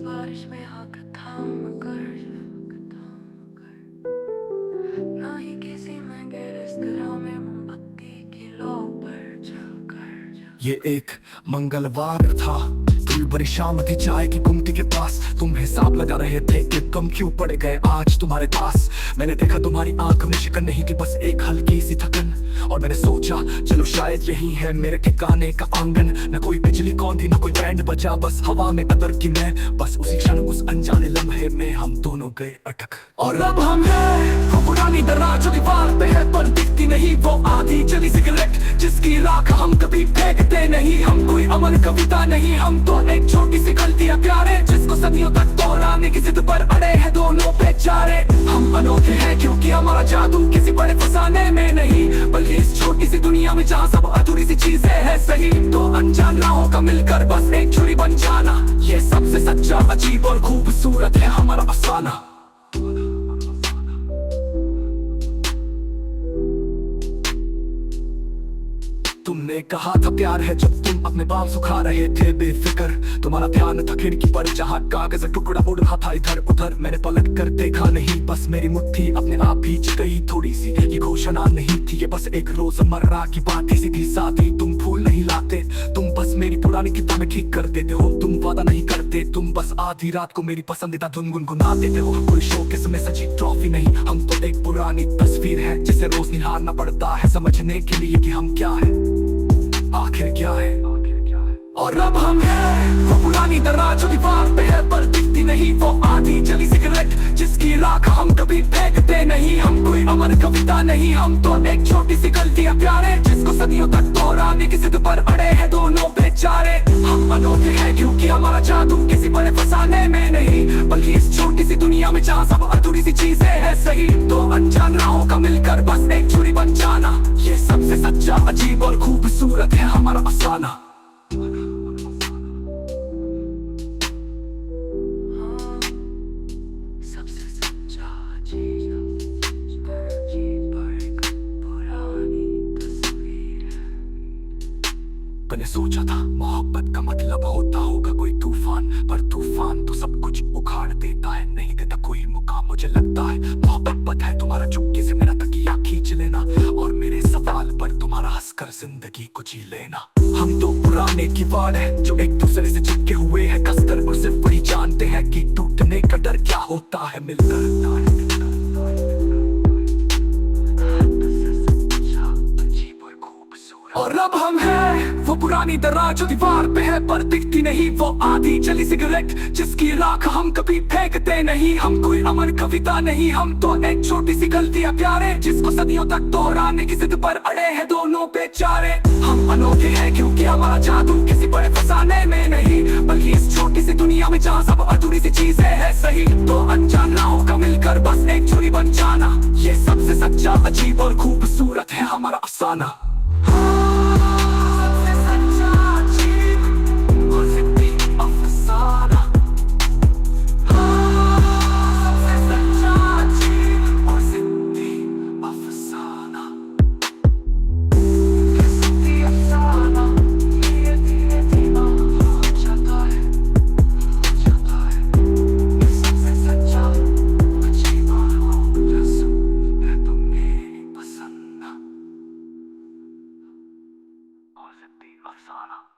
बारिश में हक थाम कर ना ही किसी महंगे रेस्तरां में मोमबत्ती की लो पर चलकर। ये एक मंगलवार था, तुम बड़ी शाम थी चाय की गुमटी के पास। तुम हिसाब लगा रहे थे कि कम क्यों पड़ गए आज तुम्हारे पास। मैंने देखा तुम्हारी आंख में शिकन नहीं थी, बस एक हल्की सी थकन। और मैंने सोचा चलो शायद यही है मेरे ठिकाने का आंगन। न कोई बिजली कौन थी, न कोई बैंड बजा, बस हवा में अदर की मैं। बस उसी क्षण उस अनजाने लम्हे में हम दोनों गए अटक। और अब हम हैं वो पुरानी दरार जो दीवार पे है पर दिखती नहीं, वो आधी जली सिगरेट जिसकी राख हम कभी फेंकते नहीं। हम कोई अमर कविता नहीं, हम तो एक छोटी सी गलती है प्यारे, जिसको सदियों तक दोहराने की जिद पर अड़े हैं दोनों बेचारे। हम अनोखे हैं क्योंकि हमारा जादू किसी बड़े फसाने में नहीं, बल्कि इस छोटी सी दुनिया में जहाँ सब अधूरी सी चीजें है सही। तो अनजान राहों का मिलकर बस एक छुरी बन जाना, ये सबसे सच्चा, अजीब और खूबसूरत है हमारा अफसाना। तुमने कहा था प्यार है जब तुम अपने बाल सुखा रहे थे बेफिक्र। तुम्हारा ध्यान था खिड़की पर जहाँ कागज टुकड़ा उड़ रहा था इधर उधर। मैंने पलट कर देखा नहीं, बस मेरी मुट्ठी अपने आप भींच गई थोड़ी सी। ये घोषणा नहीं थी, ये बस एक रोजमर्रा की बात थी, सीधी सादी। तुम फूल नहीं लाते, तुम बस मेरी पुरानी किताबें ठीक कर देते हो। तुम वादा नहीं करते, तुम बस आधी रात को मेरी पसंदीदा धुन गुनगुना देते हो। कोई शोकेस में सजी ट्रॉफी नहीं, हम तो एक पुरानी तस्वीर है जिसे रोज निहारना पड़ता है समझने के लिए कि हम क्या है, आखिर क्या है। और अब हम हैं वो पुरानी दरार जो दीवार पे है पर दिखती नहीं, वो आधी जली सिगरेट जिसकी राख हम कभी फेंकते नहीं। हम कोई अमर कविता नहीं, हम तो एक छोटी सी गलती है प्यारे, जिसको सदियों तक दोहराने की जिद पर अड़े हैं दोनों बेचारे। हम अनोखे हैं क्योंकि हमारा जादू किसी बड़े फसाने में नहीं, बल्कि इस छोटी सी दुनिया में जहाँ सब अधूरी सी चीजें है सही। तो अनजान राहों का मिलकर बस एक छुरी बन जाना, ये सबसे सच्चा, अजीब और खूबसूरत है हमारा अफसाना। मैंने सोचा था मोहब्बत का मतलब होता होगा कोई तूफान, पर तूफान तो सब कुछ उखाड़ देता है, नहीं देता कोई मुकाम। मुझे लगता है मोहब्बत है तुम्हारा चुपके से मेरा तकिया खींच लेना, और मेरे सवाल पर तुम्हारा हंसकर जिंदगी को जी लेना। हम तो पुराने किवाड़ हैं जो एक दूसरे से चिपके हुए हैं कसकर, और सिर्फ वही जानते हैं कि टूटने का डर क्या होता है मिलकर। और अब हम हैं वो पुरानी दरार जो दीवार पे है पर दिखती नहीं, वो आधी जली सिगरेट जिसकी राख हम कभी फेंकते नहीं। हम कोई अमर कविता नहीं, हम तो एक छोटी सी गलती है प्यारे, जिसको सदियों तक दोहराने की जिद पर अड़े हैं दोनों बेचारे। हम अनोखे हैं क्योंकि हमारा जादू किसी बड़े फसाने में नहीं, बल्कि इस छोटी सी दुनिया में जहाँ सब अधूरी सी चीजें है सही। तो अनजान राहों का मिलकर बस एक छुरी बन जाना, ये सबसे सच्चा, अजीब और खूबसूरत है हमारा अफसाना। Afsana.